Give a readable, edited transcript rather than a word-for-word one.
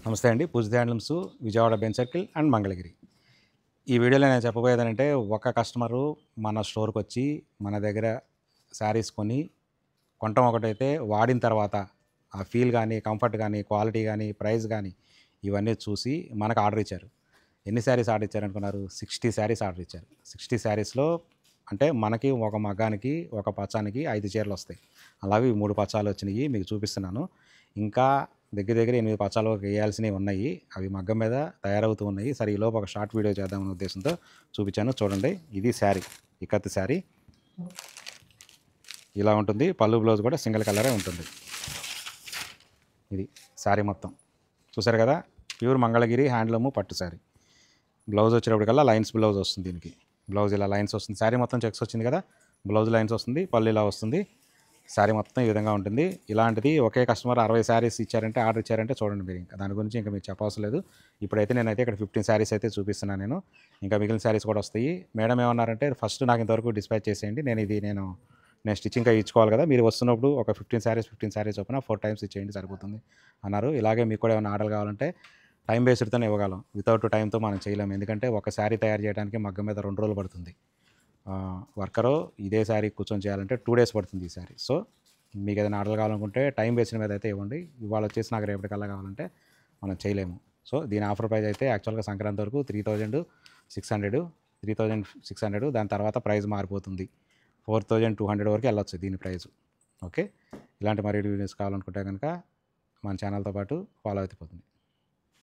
నమస్తే అండి. Poojitha handlooms Vijayawada Benz circle and Mangalagiri. ఈ వీడియోలో నేను చెప్పబోయేదేంటంటే, ఒక కస్టమరు మన స్టోర్‌కొచ్చి మన దగ్గర శారీస్ కొనటం ఒకటైతే, వాడిన తర్వాత ఆ ఫీల్ గానీ, కంఫర్ట్ గానీ, క్వాలిటీ గానీ, ప్రైస్ గానీ ఇవన్నీ చూసి మనకు ఆర్డర్ ఇచ్చారు. ఎన్ని శారీస్ ఆర్డర్ ఇచ్చారనుకున్నారు? 60 శారీస్ ఆర్డర్ ఇచ్చారు. 60 శారీస్‌లో అంటే మనకి ఒక మగ్గానికి, ఒక పచ్చానికి 5 చీరలొస్తాయి. అలాగే 3 పచ్చాలు వచ్చినియి మీకు చూపిస్తున్నాను. ఇంకా దగ్గర దగ్గర 8 పచ్చాలు వేయాల్సినవి ఉన్నాయి. అవి మగ్గం మీద తయారవుతూ ఉన్నాయి. సరే ఈలోపు ఒక షార్ట్ వీడియో చేద్దామనే ఉద్దేశంతో చూపించాను. చూడండి, ఇది శారీ, ఇక్కత్ శారీ ఇలా ఉంటుంది. పళ్ళు బ్లౌజ్ కూడా సింగిల్ కలరే ఉంటుంది. ఇది శారీ మొత్తం చూసారు కదా. ప్యూర్ మంగళగిరి హ్యాండ్లూమ్ పట్టు శారీ. బ్లౌజ్ వచ్చేటప్పటికల్లా లైన్స్ బ్లౌజ్ వస్తుంది. దీనికి బ్లౌజ్ ఇలా లైన్స్ వస్తుంది. శారీ మొత్తం చెక్స్ వచ్చింది కదా, బ్లౌజ్ లైన్స్ వస్తుంది, పళ్ళు ఇలా వస్తుంది. శారీ మొత్తం ఈ విధంగా ఉంటుంది. ఇలాంటిది ఒకే కస్టమర్ 60 శారీస్ ఇచ్చారంటే, ఆర్డర్ ఇచ్చారంటే చూడండి మీరు. ఇంకా దాని గురించి ఇంకా మీకు చెప్పవసరం లేదు. ఇప్పుడైతే నేనైతే ఇక్కడ 15 శారీస్ అయితే చూపిస్తున్నాను నేను. ఇంకా మిగిలిన శారీస్ కూడా వస్తాయి. మేడం ఏమన్నారంటే, ఫస్ట్ నాకు ఇంతవరకు డిస్పాచ్ చేసేయండి, నేను స్టిచ్చింగ్గా ఇచ్చుకోవాలి కదా, మీరు వస్తున్నప్పుడు ఒక 15 శారీస్ చొప్పున 4 టైమ్స్ ఇచ్చేయండి సరిపోతుంది అన్నారు. ఇలాగే మీకు కూడా ఏమైనా ఆర్డర్ కావాలంటే టైం బేస్డ్తోనే ఇవ్వగలం. వితౌట్ టైంతో మనం చేయలేము. ఎందుకంటే ఒక శారీ తయారు చేయడానికి మగ్గం మీద 2 రోజులు పడుతుంది. వర్కరు ఇదే శారీ కూర్చొని చేయాలంటే 2 డేస్ పడుతుంది ఈ శారీ. సో మీకు ఏదైనా ఆర్డర్ కావాలనుకుంటే టైం బేస్డ్ మీద అయితే ఇవ్వండి. ఇవాళ వచ్చేసి నాకు రేపటికల్లా కావాలంటే మనం చేయలేము. సో దీని ఆఫర్ ప్రైస్ అయితే యాక్చువల్గా సంక్రాంతి వరకు 3600, దాని తర్వాత ప్రైస్ మారిపోతుంది. 4200 వరకు వెళ్ళొచ్చు దీని ప్రైస్. ఓకే, ఇలాంటి మరిన్ని వీడియోస్ కావాలనుకుంటే కనుక మన ఛానల్తో పాటు ఫాలో అయిపోతుంది.